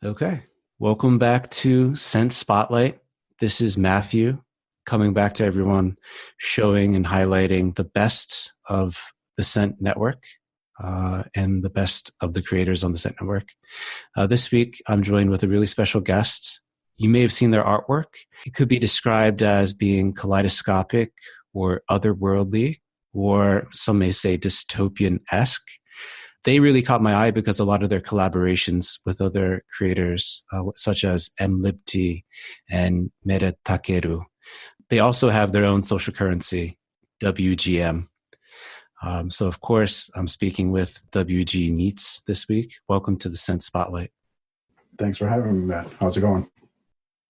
Okay. Welcome back to Scent Spotlight. This is Matthew coming back to everyone, showing and highlighting the best of the Scent Network and the best of the creators on the Scent Network. This week, I'm joined with a really special guest. You may have seen their artwork. It could be described as being kaleidoscopic or otherworldly, or some may say dystopian-esque. They really caught my eye because a lot of their collaborations with other creators, such as MLibT and Mere Takeru, they also have their own social currency, WGM. So, of course, I'm speaking with WG Meets this week. Welcome to the Scent Spotlight. Thanks for having me, Matt. How's it going?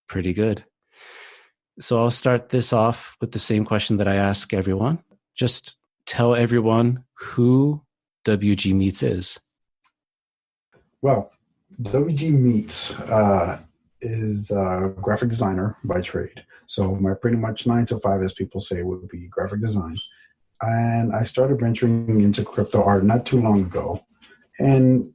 Pretty good. So I'll start this off with the same question that I ask everyone. Just tell everyone who WG Meets is. Well, WG Meets is a graphic designer by trade. So my pretty much 9 to 5, as people say, would be graphic design. And I started venturing into crypto art not too long ago. And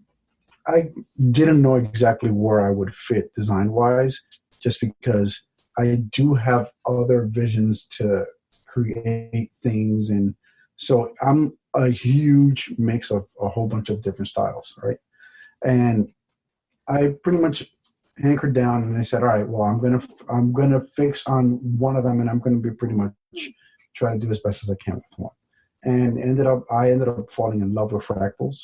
I didn't know exactly where I would fit design-wise, just because I do have other visions to create things. And so I'm a huge mix of a whole bunch of different styles, right? And I pretty much anchored down and I said, all right, well, I'm gonna fix on one of them, and I'm gonna be pretty much try to do as best as I can with one. And I ended up falling in love with fractals,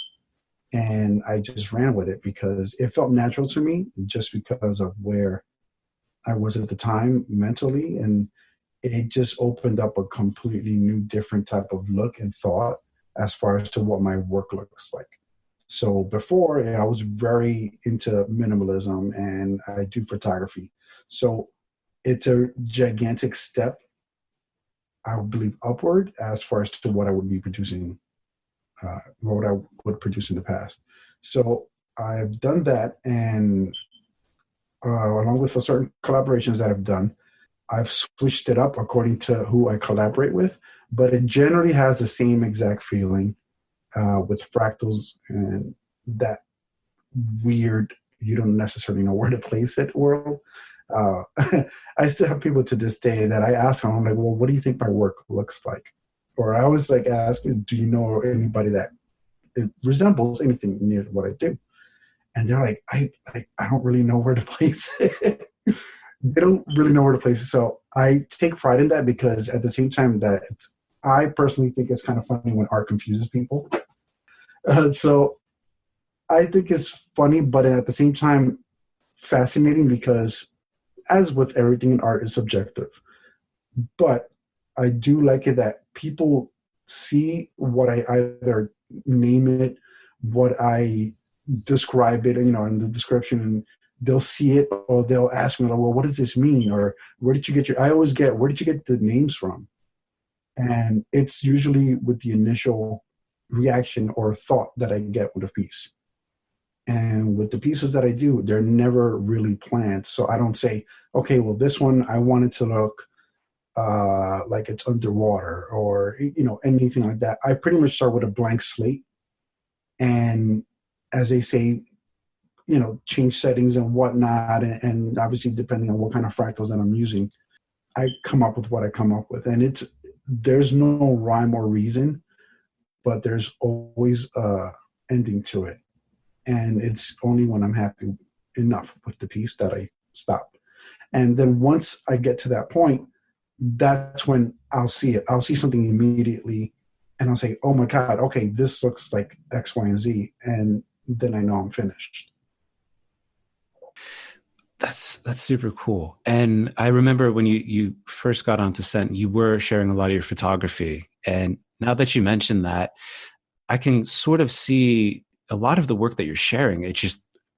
and I just ran with it because it felt natural to me, just because of where I was at the time mentally, and it just opened up a completely new, different type of look and thought as far as to what my work looks like. So before, I was very into minimalism, and I do photography. So it's a gigantic step, I believe, upward as far as to what I would be producing, what I would produce in the past. So I've done that, and along with the certain collaborations that I've done, I've switched it up according to who I collaborate with, but it generally has the same exact feeling with fractals and that weird, you don't necessarily know where to place it world. I still have people to this day that I ask them, I'm like, well, what do you think my work looks like? Or I always like ask, do you know anybody that it resembles anything near what I do? And they're like, I don't really know where to place it. They don't really know where to place it. So I take pride in that, because at the same time that I personally think it's kind of funny when art confuses people. So I think it's funny, but at the same time fascinating, because as with everything in art, is subjective. But I do like it that people see what I either name it, what I describe it, in the description, and they'll see it, or they'll ask me, well, what does this mean? Or where did you get where did you get the names from? And it's usually with the initial reaction or thought that I get with a piece. And with the pieces that I do, they're never really planned. So I don't say, okay, well, this one, I want it to look like it's underwater, or, anything like that. I pretty much start with a blank slate. And as they say, change settings and whatnot. And obviously, depending on what kind of fractals that I'm using, I come up with what I come up with. And there's no rhyme or reason, but there's always a ending to it. And it's only when I'm happy enough with the piece that I stop. And then once I get to that point, that's when I'll see it. I'll see something immediately, and I'll say, oh my God, okay, this looks like X, Y, and Z. And then I know I'm finished. That's super cool. And I remember when you first got onto Scent, you were sharing a lot of your photography. And now that you mentioned that, I can sort of see a lot of the work that you're sharing.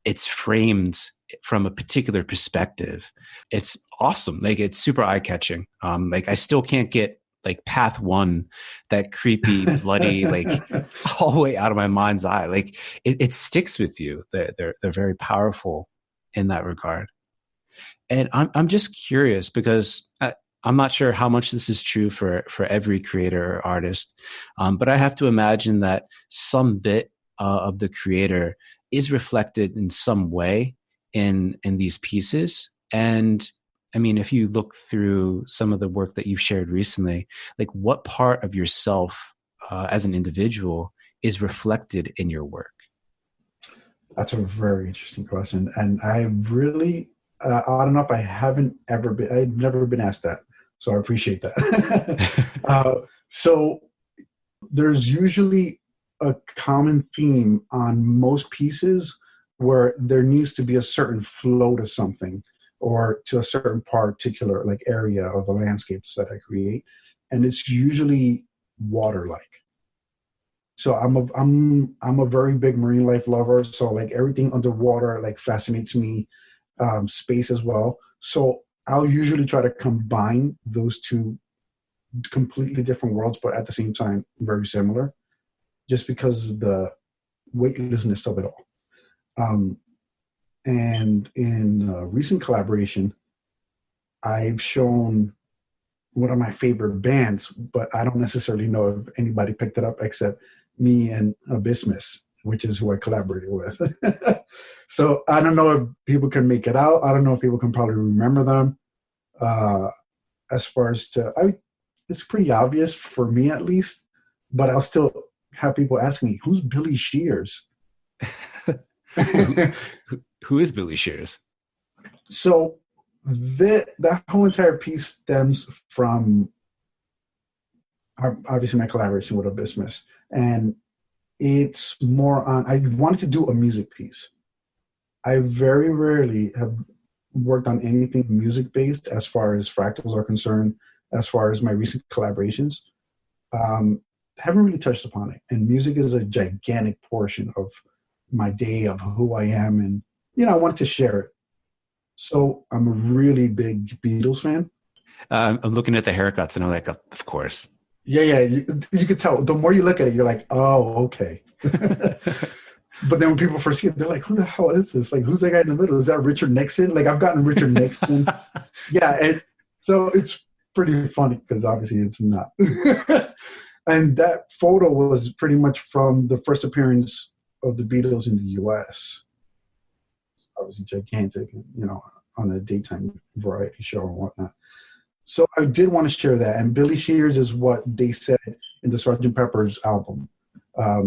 It's framed from a particular perspective. It's awesome. Like, it's super eye-catching. I still can't get like path 1, that creepy, bloody, like all the way out of my mind's eye. Like it sticks with you. They're very powerful in that regard. And I'm just curious, because I'm not sure how much this is true for every creator or artist, but I have to imagine that some bit of the creator is reflected in some way in these pieces. And I mean, if you look through some of the work that you've shared recently, like what part of yourself as an individual is reflected in your work? That's a very interesting question. And I really, odd enough, I've never been asked that. So I appreciate that. So there's usually a common theme on most pieces where there needs to be a certain flow to something or to a certain particular like area of the landscapes that I create. And it's usually water-like. So I'm a very big marine life lover. So like everything underwater like fascinates me, space as well. So I'll usually try to combine those two completely different worlds, but at the same time very similar, just because of the weightlessness of it all. And in a recent collaboration, I've shown one of my favorite bands, but I don't necessarily know if anybody picked it up except me and Abysmus, which is who I collaborated with. So I don't know if people can make it out. I don't know if people can probably remember them. As far as it's pretty obvious for me at least, but I'll still have people ask me, who's Billy Shears? Who is Billy Shears? So that whole entire piece stems from obviously my collaboration with Abysmus. And it's more on, I wanted to do a music piece. I very rarely have worked on anything music-based as far as fractals are concerned, as far as my recent collaborations. Haven't really touched upon it. And music is a gigantic portion of my day, of who I am. And, I wanted to share it. So I'm a really big Beatles fan. I'm looking at the haircuts and I'm like, of course. Yeah. You could tell. The more you look at it, you're like, oh, okay. But then when people first see it, they're like, who the hell is this? Like, who's that guy in the middle? Is that Richard Nixon? Like, I've gotten Richard Nixon. Yeah. And so it's pretty funny because obviously it's not. And that photo was pretty much from the first appearance of the Beatles in the U.S. Obviously gigantic, on a daytime variety show and whatnot. So I did want to share that. And Billy Shears is what they said in the Sgt. Pepper's album.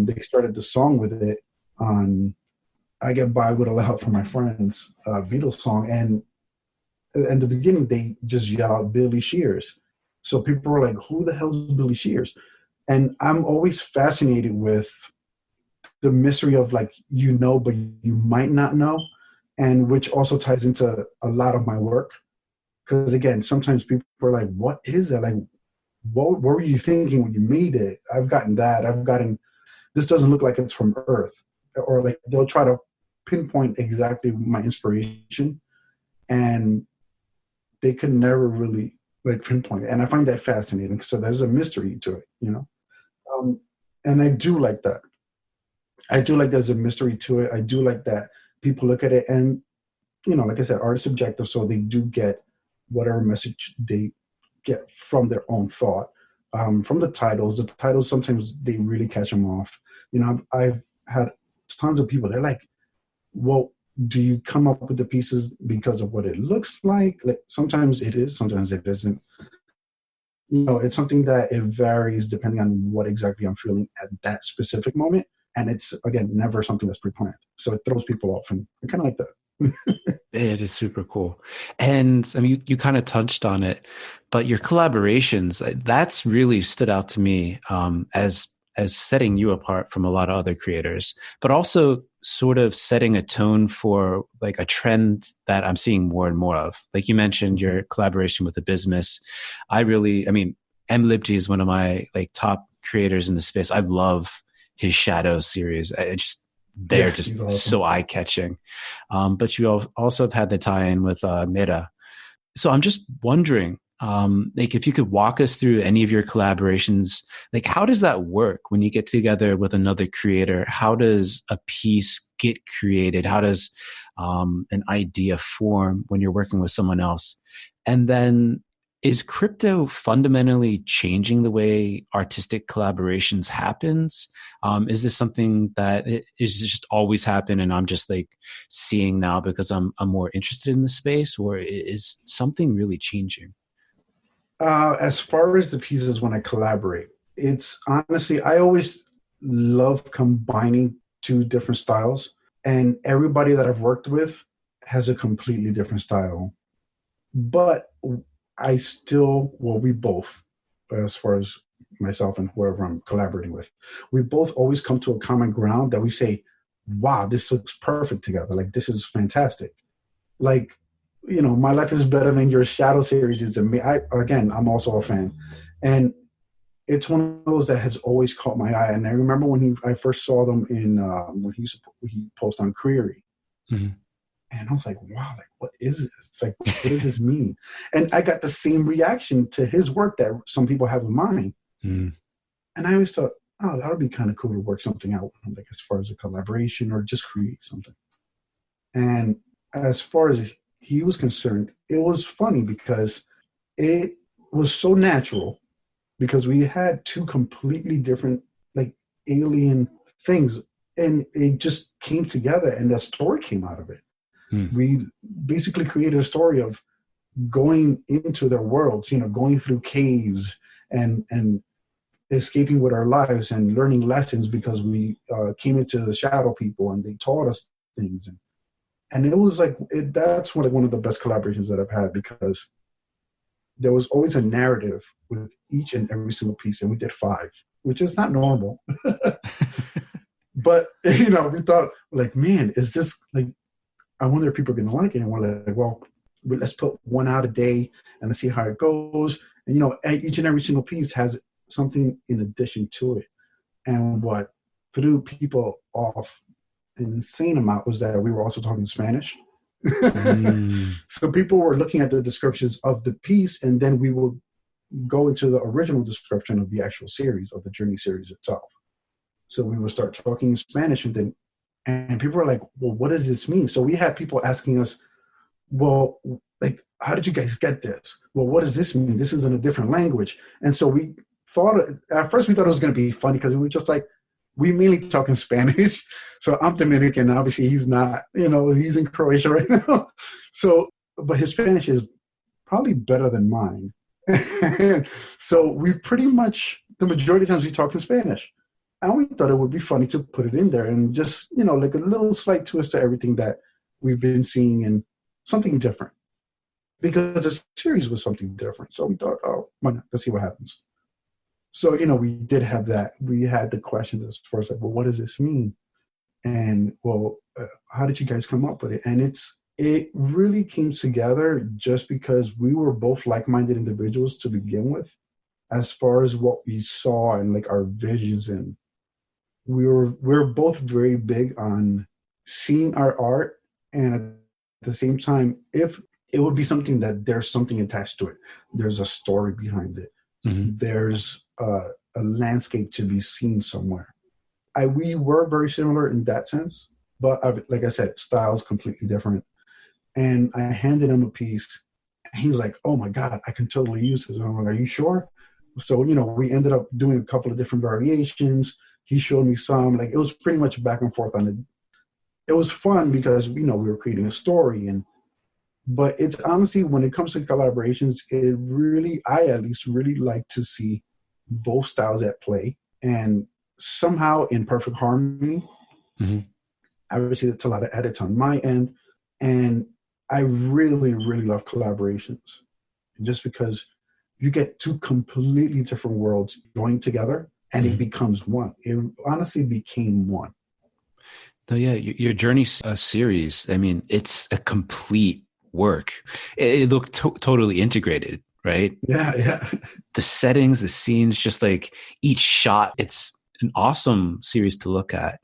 They started the song with it on I Get By With a Little Help from My Friends, Beatles song. And in the beginning, they just yelled Billy Shears. So people were like, who the hell is Billy Shears? And I'm always fascinated with the mystery of like, but you might not know. And which also ties into a lot of my work. Because again, sometimes people are like, what is that? Like, what were you thinking when you made it? I've gotten that. This doesn't look like it's from Earth. Or like they'll try to pinpoint exactly my inspiration. And they could never really like pinpoint it. And I find that fascinating. So there's a mystery to it, and I do like that. I do like there's a mystery to it. I do like that people look at it and, like I said, art is subjective. So they do get whatever message they get from their own thought. From the titles sometimes they really catch them off. I've had tons of people, they're like, well, do you come up with the pieces because of what it looks like? Like sometimes it is, sometimes it isn't. It's something that it varies depending on what exactly I'm feeling at that specific moment. And it's, again, never something that's pre-planned. So it throws people off, and I kind of like that. It is super cool. And I mean, you kind of touched on it, but your collaborations, that's really stood out to me as setting you apart from a lot of other creators, but also sort of setting a tone for like a trend that I'm seeing more and more of. Like you mentioned your collaboration with Abysmus. MLibG is one of my like top creators in the space. I love his Shadow series. They're just awesome. So eye-catching. But you also have had the tie-in with Meetup. So I'm just wondering, like if you could walk us through any of your collaborations, like how does that work when you get together with another creator? How does a piece get created? How does an idea form when you're working with someone else? And then Is crypto fundamentally changing the way artistic collaborations happens? Is this something that is just always happen and I'm just like seeing now because I'm more interested in the space, or is something really changing? As far as the pieces when I collaborate, it's honestly, I always love combining two different styles, and everybody that I've worked with has a completely different style. But I still, well, we both, as far as myself and whoever I'm collaborating with, we both always come to a common ground that we say, wow, this looks perfect together. Like, this is fantastic. Like, my life is better than your shadow series is me. I'm also a fan. And it's one of those that has always caught my eye. And I remember when I first saw them in, he posted on Query. Mhm. And I was like, wow, like, what is this? It's like, what does this mean? And I got the same reaction to his work that some people have in mind. Mm. And I always thought, oh, that would be kind of cool to work something out, like as far as a collaboration or just create something. And as far as he was concerned, it was funny because it was so natural because we had two completely different, like, alien things. And it just came together and a story came out of it. We basically created a story of going into their worlds, going through caves and escaping with our lives and learning lessons because we came into the shadow people and they taught us things. And it was like, that's one of the best collaborations that I've had because there was always a narrative with each and every single piece. And we did 5, which is not normal. But, we thought, like, man, is this like, I wonder if people are going to like it. And we're like, well, let's put 1 out a day and let's see how it goes. And, each and every single piece has something in addition to it. And what threw people off an insane amount was that we were also talking Spanish. So people were looking at the descriptions of the piece, and then we will go into the original description of the actual series, of the Journey series itself. So we would start talking in Spanish, and people were like, well, what does this mean? So we had people asking us, well, like, how did you guys get this? Well, what does this mean? This is in a different language. And so at first we thought it was going to be funny because we were just like, we mainly talk in Spanish. So I'm Dominican, obviously he's not, he's in Croatia right now. So, but his Spanish is probably better than mine. So we pretty much, the majority of times we talk in Spanish. And we thought it would be funny to put it in there and just, like a little slight twist to everything that we've been seeing and something different. Because the series was something different. So we thought, oh, why not? Let's see what happens. So, we did have that. We had the questions as far as like, well, what does this mean? And, well, how did you guys come up with it? And it really came together just because we were both like-minded individuals to begin with, as far as what we saw and like our visions. And we're both very big on seeing our art, and at the same time, if it would be something that there's something attached to it, there's a story behind it, there's a landscape to be seen somewhere. We were very similar in that sense, but like I said, styles completely different. And I handed him a piece, and he's like, "Oh my God, I can totally use this." And I'm like, "Are you sure?" So we ended up doing a couple of different variations. He showed me some. Like, it was pretty much back and forth on it. It was fun because we were creating a story, but it's honestly, when it comes to collaborations, I at least really like to see both styles at play and somehow in perfect harmony. Obviously, that's a lot of edits on my end, and I really, really love collaborations just because you get two completely different worlds joined together and it becomes one. It honestly became one. So yeah, your Journey series, I mean, it's a complete work. It looked totally integrated, right? Yeah. The settings, the scenes, just like each shot, it's an awesome series to look at.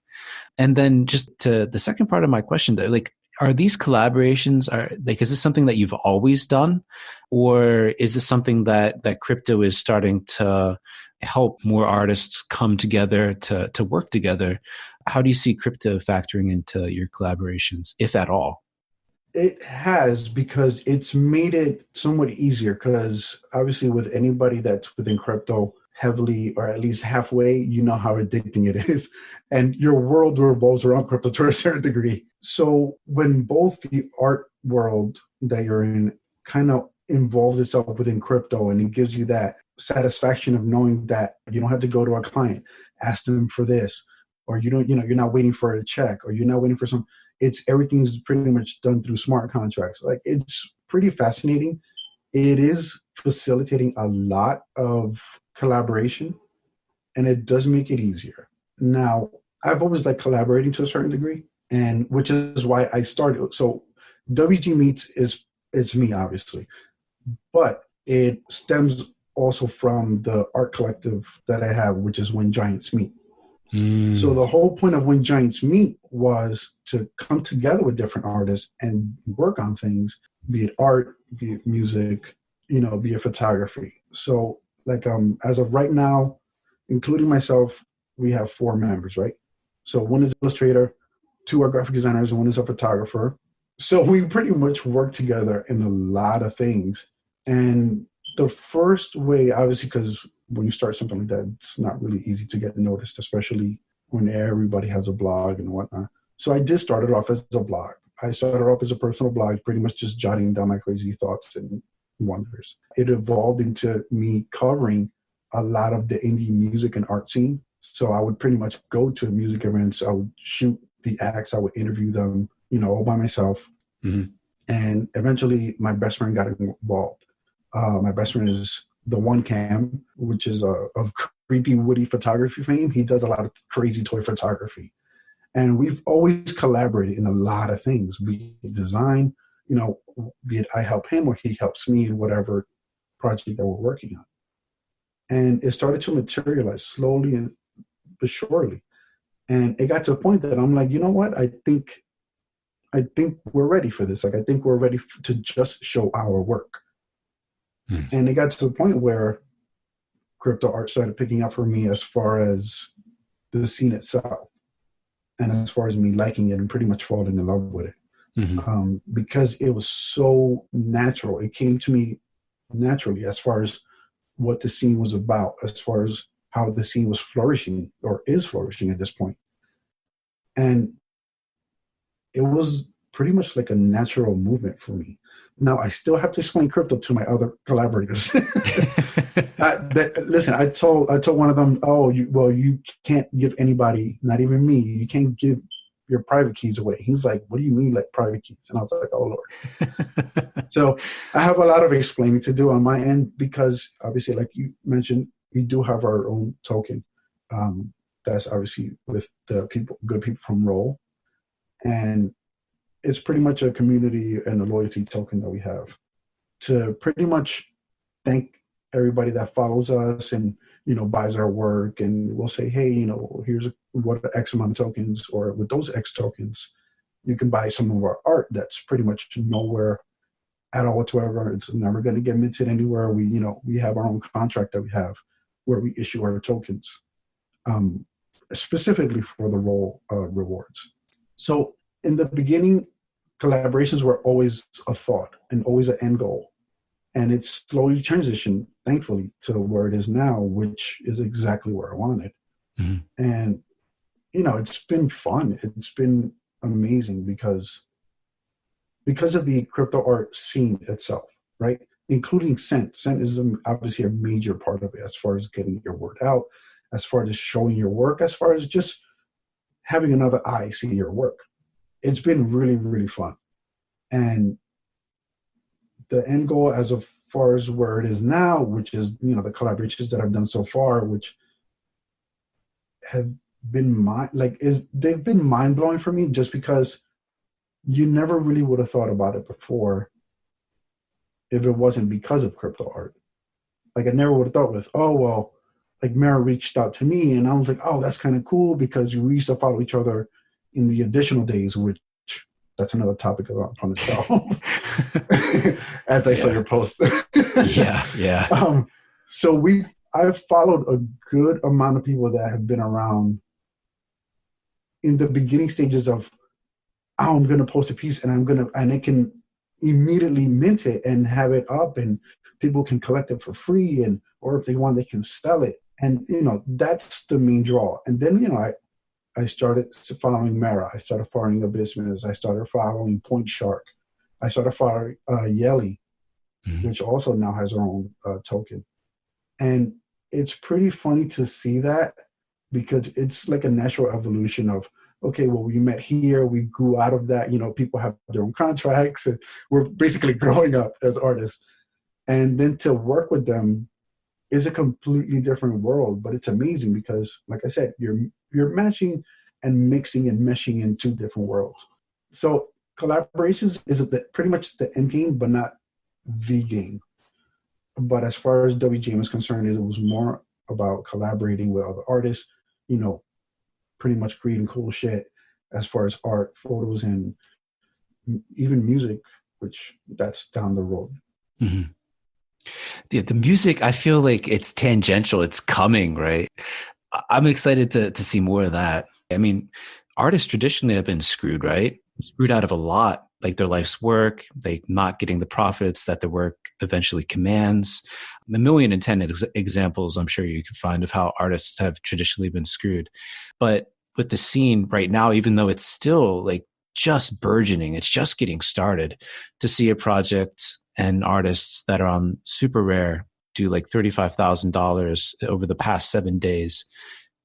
And then just to the second part of my question, though, like, are these collaborations, is this something that you've always done, or is this something that crypto is starting to help more artists come together to work together? How do you see crypto factoring into your collaborations, if at all? It has, because it's made it somewhat easier, because obviously with anybody that's within crypto heavily or at least halfway, you know how addicting it is. And your world revolves around crypto to a certain degree. So when both the art world that you're in kind of involves itself within crypto, and it gives you that satisfaction of knowing that you don't have to go to a client, ask them for this, or you don't, you're not waiting for a check, or you're not waiting for some, it's everything's pretty much done through smart contracts. Like, it's pretty fascinating. It is facilitating a lot of collaboration, and it does make it easier. Now, I've always liked collaborating to a certain degree, and which is why I started. So WG Meets is, it's me, obviously, but it stems also from the art collective that I have, which is When Giants Meet. So the whole point of When Giants Meet was to come together with different artists and work on things, be it art, be it music, be it photography. So like as of right now, including myself, we have 4 members, right? So one is illustrator, 2 are graphic designers, and 1 is a photographer. So we pretty much work together in a lot of things. And the first way, obviously, because when you start something like that, it's not really easy to get noticed, especially when everybody has a blog and whatnot. So I did start it off as a blog. I started off as a personal blog, pretty much just jotting down my crazy thoughts and wonders. It evolved into me covering a lot of the indie music and art scene. So I would pretty much go to music events. I would shoot the acts. I would interview them, all by myself. Mm-hmm. And eventually my best friend got involved. My best friend is the One Cam, which is of creepy Woody photography fame. He does a lot of crazy toy photography. And we've always collaborated in a lot of things, be it design, be it I help him or he helps me in whatever project that we're working on. And it started to materialize slowly but surely. And it got to a point that I'm like, you know what? I think we're ready for this. Like, I think we're ready to just show our work. And it got to the point where crypto art started picking up for me as far as the scene itself, and as far as me liking it and pretty much falling in love with it. Mm-hmm. Because it was so natural. It came to me naturally as far as what the scene was about, as far as how the scene was flourishing or is flourishing at this point. And it was pretty much like a natural movement for me. Now, I still have to explain crypto to my other collaborators. Listen, I told one of them, you can't give anybody, not even me, you can't give your private keys away. He's like, what do you mean, like private keys? And I was like, oh, Lord. So I have a lot of explaining to do on my end, because obviously, like you mentioned, we do have our own token. That's obviously with the good people from Roll. And it's pretty much a community and a loyalty token that we have to pretty much thank everybody that follows us and, buys our work. And we'll say, hey, here's what X amount of tokens, or with those X tokens, you can buy some of our art that's pretty much nowhere at all whatsoever. It's never going to get minted anywhere. We have our own contract that we have where we issue our tokens, specifically for the Roll rewards. So in the beginning, collaborations were always a thought and always an end goal. And it's slowly transitioned, thankfully, to where it is now, which is exactly where I wanted. Mm-hmm. And, it's been fun. It's been amazing because of the crypto art scene itself, right? Including Scent. Scent is obviously a major part of it, as far as getting your word out, as far as showing your work, as far as just having another eye see your work. It's been really, really fun. And the end goal, as far as where it is now, which is, the collaborations that I've done so far, which have been they've been mind blowing for me, just because you never really would have thought about it before if it wasn't because of crypto art. Like, I never would have thought with, like Mara reached out to me and I was like, oh, that's kind of cool, because we used to follow each other in the additional days, which that's another topic upon itself. As I saw your post. Yeah. So I've followed a good amount of people that have been around in the beginning stages of oh, I'm going to post a piece and it can immediately mint it and have it up, and people can collect it for free, or if they want, they can sell it. And, that's the main draw. And then, I started following Mara. I started following Abysmus. I started following Point Shark. I started following Yelly, which also now has her own token. And it's pretty funny to see that, because it's like a natural evolution of, okay, well, we met here, we grew out of that, people have their own contracts, and we're basically growing up as artists. And then to work with them is a completely different world, but it's amazing because, like I said, you're matching and mixing and meshing in two different worlds. So collaborations is pretty much the end game, but not the game. But as far as WGM is concerned, it was more about collaborating with other artists, pretty much creating cool shit as far as art, photos, and even music, which that's down the road. Mm-hmm. Yeah, the music, I feel like it's tangential. It's coming, right? I'm excited to see more of that. I mean, artists traditionally have been screwed, right? Screwed out of a lot, like their life's work, like not getting the profits that their work eventually commands. A million and 10 examples I'm sure you can find of how artists have traditionally been screwed. But with the scene right now, even though it's still like just burgeoning, it's just getting started, to see a project and artists that are on Super Rare do like $35,000 over the past 7 days,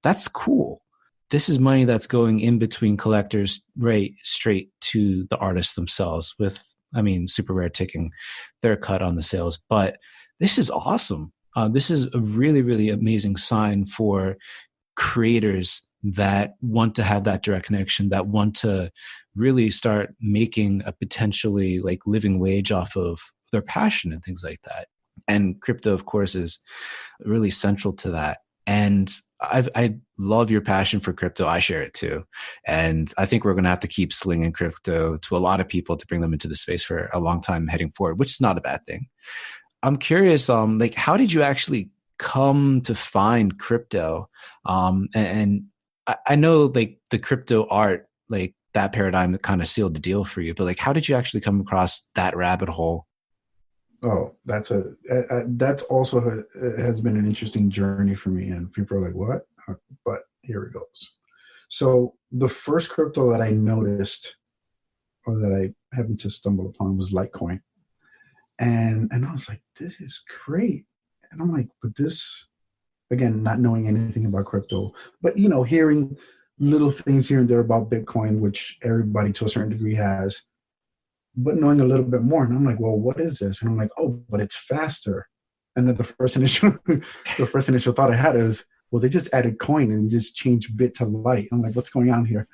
that's cool. This is money that's going in between collectors right straight to the artists themselves, with, Super Rare taking their cut on the sales. But this is awesome. This is a really, really amazing sign for creators that want to have that direct connection, that want to really start making a potentially like living wage off of their passion and things like that. And crypto, of course, is really central to that. And I love your passion for crypto. I share it too. And I think we're going to have to keep slinging crypto to a lot of people to bring them into the space for a long time heading forward, which is not a bad thing. I'm curious, like, how did you actually come to find crypto? And I know like the crypto art, like that paradigm that kind of sealed the deal for you, but like, how did you actually come across that rabbit hole? Oh, that's also has been an interesting journey for me, and people are like, "What?" But here it goes. So the first crypto that I noticed, or that I happened to stumble upon, was Litecoin, and I was like, "This is great," and I'm like, "But this." Again, not knowing anything about crypto, but hearing little things here and there about Bitcoin, which everybody to a certain degree has, but knowing a little bit more. And I'm like, well, what is this? And I'm like, oh, but it's faster. And then the first initial thought I had is, well, they just added coin and just changed bit to light. I'm like, what's going on here?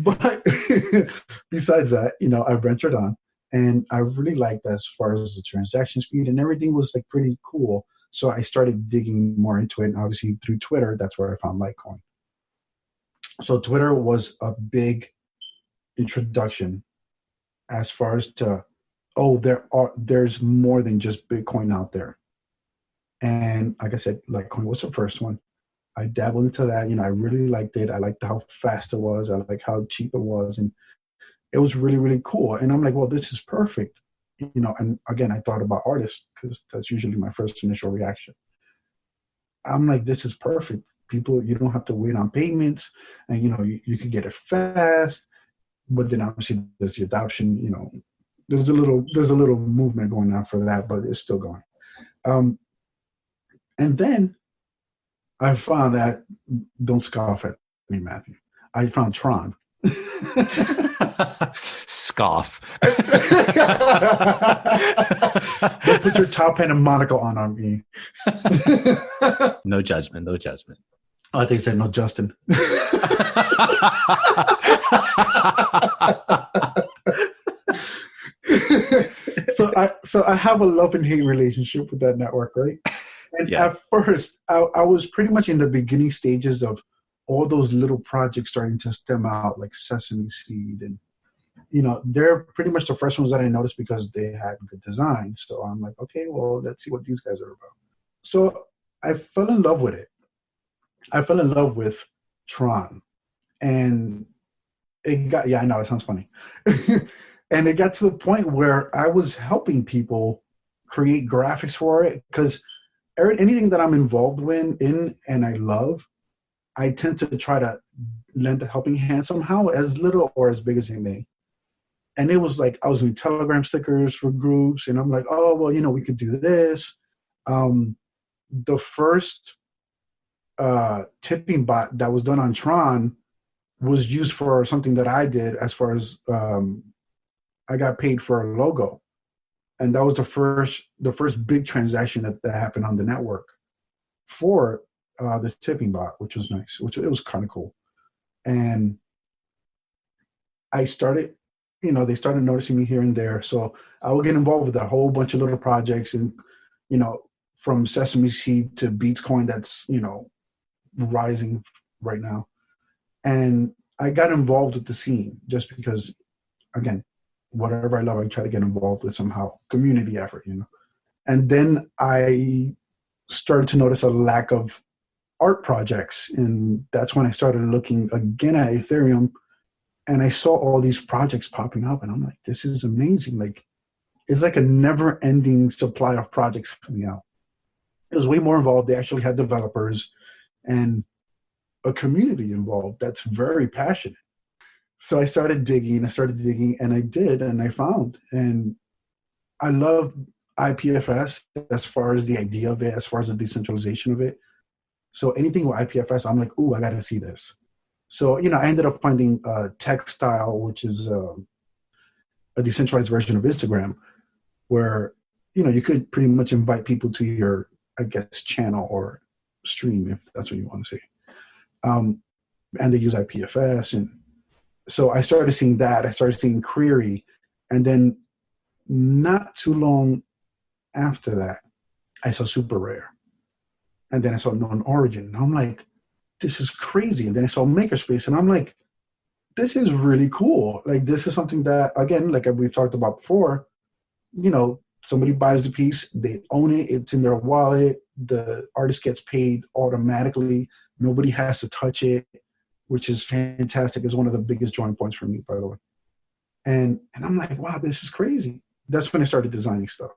But besides that, I ventured on, and I really liked as far as the transaction speed and everything was like pretty cool. So I started digging more into it. And obviously through Twitter, that's where I found Litecoin. So Twitter was a big introduction as far as to, oh, there's more than just Bitcoin out there. And like I said, Litecoin was the first one. I dabbled into that. I really liked it. I liked how fast it was. I liked how cheap it was. And it was really, really cool. And I'm like, well, this is perfect. And again, I thought about artists because that's usually my first initial reaction. I'm like, this is perfect. People, you don't have to wait on payments, and you can get it fast. But then obviously there's the adoption. There's a little movement going on for that, but it's still going. And then I found that, don't scoff at me, Matthew, I found TRON. Scoff. Don't put your top hat and monocle on me. No judgment, no judgment. Oh, I think I said no, Justin. So I have a love and hate relationship with that network, right? And At first, I was pretty much in the beginning stages of all those little projects starting to stem out, like Sesame Seed. And, they're pretty much the first ones that I noticed because they had good design. So I'm like, okay, well, let's see what these guys are about. So I fell in love with it. I fell in love with TRON. And I know it sounds funny. And it got to the point where I was helping people create graphics for it, because anything that I'm involved in and I love, I tend to try to lend a helping hand somehow, as little or as big as it may. And it was like I was doing Telegram stickers for groups, and I'm like, oh well, we could do this. The first tipping bot that was done on Tron was used for something that I did, as far as I got paid for a logo, and that was the first big transaction that happened on the network for the tipping bot, which was nice, which it was kind of cool. And I started, they started noticing me here and there, so I would get involved with a whole bunch of little projects, and from Sesame Seed to Beatscoin, that's rising right now. And I got involved with the scene just because, again, whatever I love, I try to get involved with somehow. Community effort, And then I started to notice a lack of art projects, and that's when I started looking again at Ethereum, and I saw all these projects popping up, and I'm like, this is amazing. Like, it's like a never-ending supply of projects coming out. It was way more involved. They actually had developers and a community involved that's very passionate. So I started digging, and I did, and I found. And I love IPFS as far as the idea of it, as far as the decentralization of it. So anything with IPFS, I'm like, ooh, I got to see this. So, I ended up finding Textile, which is a decentralized version of Instagram, where, you could pretty much invite people to your, I guess, channel or stream, if that's what you want to say. And they use IPFS. And so I started seeing that. I started seeing Query. And then not too long after that, I saw Super Rare. And then I saw Non-Origin. And I'm like, this is crazy. And then I saw Makerspace. And I'm like, this is really cool. Like, this is something that, again, like we've talked about before, somebody buys the piece, they own it, it's in their wallet, the artist gets paid automatically, nobody has to touch it, which is fantastic. It's one of the biggest drawing points for me, by the way. And I'm like, wow, this is crazy. That's when I started designing stuff.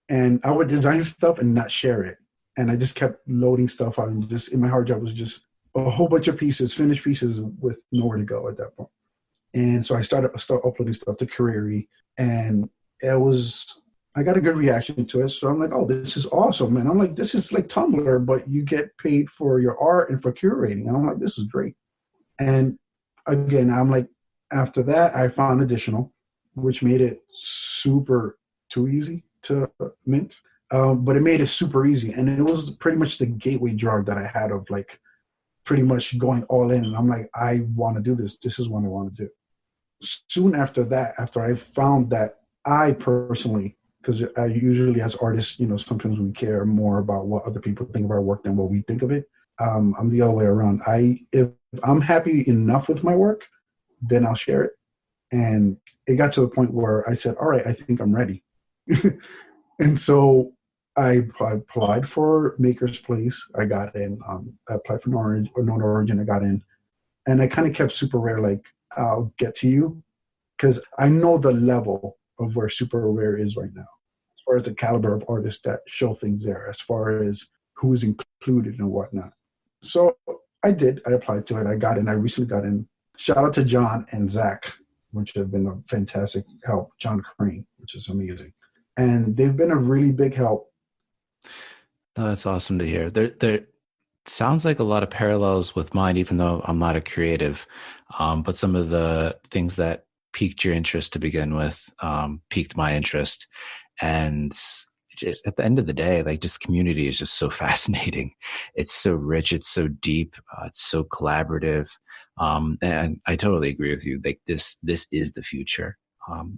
And I would design stuff and not share it. And I just kept loading stuff out, and just in my hard drive was just a whole bunch of pieces, finished pieces with nowhere to go at that point. And so I started uploading stuff to Query, and I got a good reaction to it. So I'm like, oh, this is awesome, man. I'm like, this is like Tumblr, but you get paid for your art and for curating. And I'm like, this is great. And again, I'm like, after that, I found Additional, which made it super too easy to mint. But it made it super easy. And it was pretty much the gateway drug that I had of like pretty much going all in. And I'm like, I want to do this. This is what I want to do. Soon after that, after I found that I personally, because I usually as artists, sometimes we care more about what other people think of our work than what we think of it. I'm the other way around. If I'm happy enough with my work, then I'll share it. And it got to the point where I said, all right, I think I'm ready. And so I applied for Maker's Place. I got in. I applied for Non-Origin. I got in. And I kind of kept Super Rare like, I'll get to you, because I know the level of where Super Rare is right now, as far as the caliber of artists that show things there, as far as who is included and whatnot. So I did. I applied to it. I got in. I recently got in. Shout out to John and Zach, which have been a fantastic help. John Crane, which is amazing. And they've been a really big help. Oh, that's awesome to hear. There sounds like a lot of parallels with mine, even though I'm not a creative. But some of the things that piqued your interest to begin with piqued my interest. And just at the end of the day, like, just community is just so fascinating. It's so rich. It's so deep. It's so collaborative. And I totally agree with you. Like, this is the future.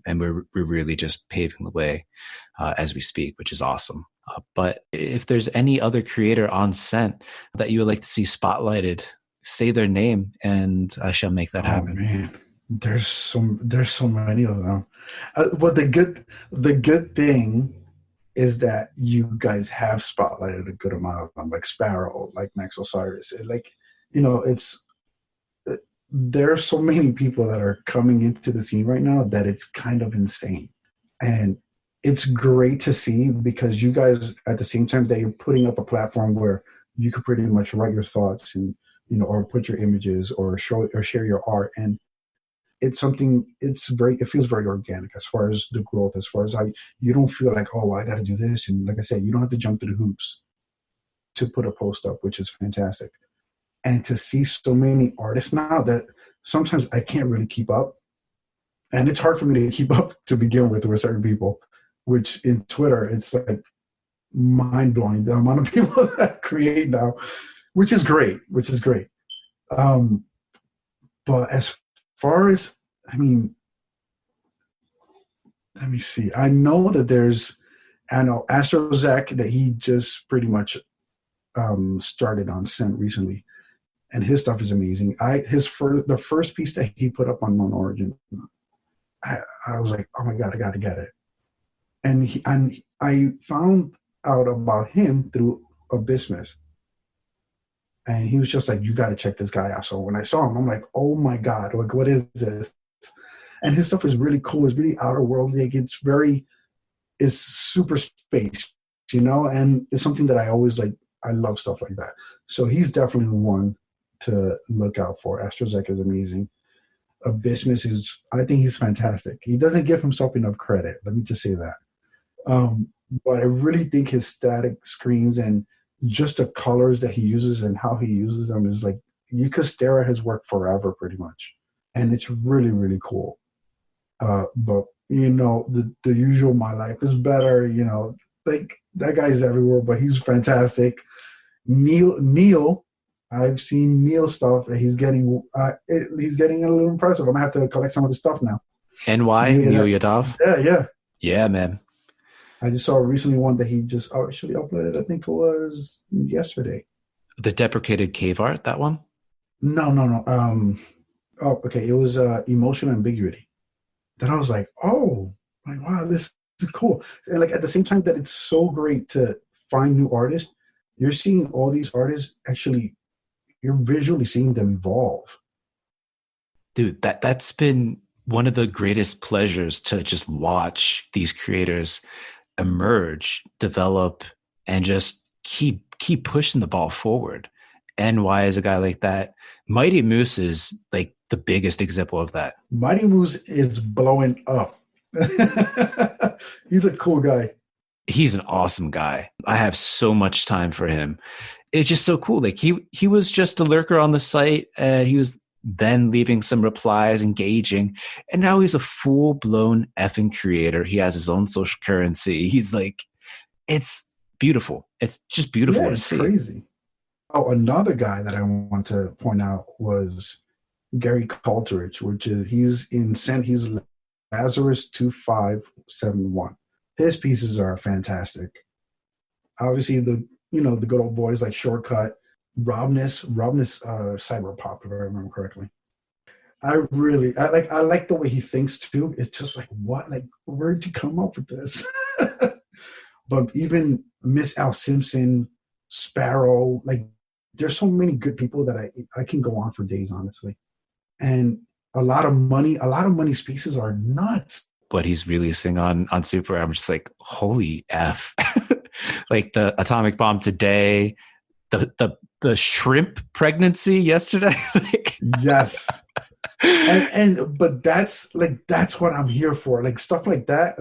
And we're really just paving the way as we speak, which is awesome. But if there's any other creator on Scent that you would like to see spotlighted, say their name, and I shall make that happen. Man, there's so many of them. But the good thing is that you guys have spotlighted a good amount of them, like Sparrow, like Max Osiris. Like, it's there are so many people that are coming into the scene right now that it's kind of insane. And it's great to see because you guys, at the same time that you're putting up a platform where you could pretty much write your thoughts and, or put your images or show or share your art. And it's something, it feels very organic as far as the growth, as far as how you don't feel like, oh, I got to do this. And like I said, you don't have to jump through the hoops to put a post up, which is fantastic. And to see so many artists now that sometimes I can't really keep up. And it's hard for me to keep up to begin with certain people, which in Twitter, it's like mind blowing the amount of people that create now, which is great. But as far as, I mean, let me see. I know AstroZach that he just pretty much started on Scent recently, and his stuff is amazing. The first piece that he put up on Non Origin, I was like, oh my god, I got to get it. And I found out about him through Abysmus, and he was just like, you got to check this guy out. So when I saw him, I'm like, oh my god, like what is this? And his stuff is really cool. It's really outer world. Like it's super space, and it's something that I always like. I love stuff like that. So he's definitely one to look out for. AstroZach is amazing. Abysmus I think he's fantastic. He doesn't give himself enough credit. Let me just say that. But I really think his static screens and just the colors that he uses and how he uses them is like, you could stare at his work forever pretty much. And it's really, really cool. But the usual My Life is Better, like that guy's everywhere, but he's fantastic. Neil, I've seen Neil stuff and he's getting a little impressive. I'm gonna have to collect some of his stuff now. NY, Neil Yadav? Yeah. Yeah, man. I just saw recently one that he just actually uploaded, I think it was yesterday. The deprecated cave art, that one? No. Okay. It was Emotional Ambiguity. Then I was like, oh, like, wow, this is cool. And like at the same time that it's so great to find new artists, you're seeing all these artists actually, you're visually seeing them evolve. Dude, that's been one of the greatest pleasures to just watch these creators emerge, develop, and just keep pushing the ball forward. NY is a guy like that. Mighty Moose is like the biggest example of that. Mighty Moose is blowing up. He's a cool guy. He's an awesome guy. I have so much time for him. It's just so cool. Like he was just a lurker on the site. He was then leaving some replies, engaging, and now he's a full-blown effing creator. He has his own social currency. He's like, it's beautiful. It's just beautiful to see. Crazy. Oh, another guy that I want to point out was Gary Calteridge, which is he's Lazarus 2571. His pieces are fantastic. Obviously, the good old boys like Shortcut, Cyberpop, if I remember correctly. I like the way he thinks too. It's just like, what? Like, where'd you come up with this? But even Miss Al Simpson, Sparrow, like, there's so many good people that I can go on for days, honestly. And a lot of money's pieces are nuts. What he's releasing on Super, I'm just like, holy F. Like the atomic bomb today, the shrimp pregnancy yesterday. Like, yes. But that's what I'm here for. Like stuff like that.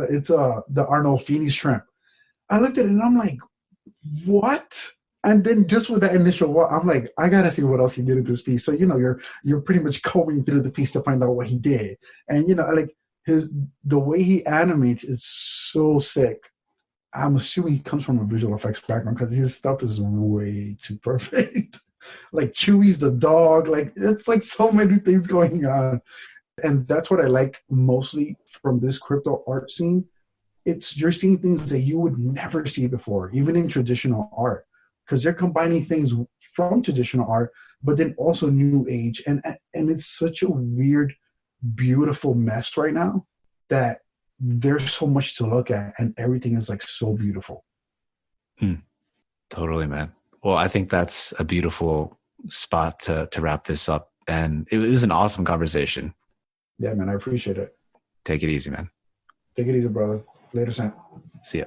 It's the Arnolfini shrimp. I looked at it and I'm like, what? And then just with that initial, I'm like, I gotta see what else he did in this piece. So you're pretty much combing through the piece to find out what he did. And like the way he animates is so sick. I'm assuming he comes from a visual effects background because his stuff is way too perfect. Like Chewy's the dog, like it's like so many things going on. And that's what I like mostly from this crypto art scene. You're seeing things that you would never see before, even in traditional art, because they're combining things from traditional art, but then also new age. And it's such a weird, beautiful mess right now that there's so much to look at and everything is like so beautiful. Totally, man. Well, I think that's a beautiful spot to wrap this up. And it was an awesome conversation. Yeah, man, I appreciate it. Take it easy, man. Take it easy, brother. Later, Sam. See ya.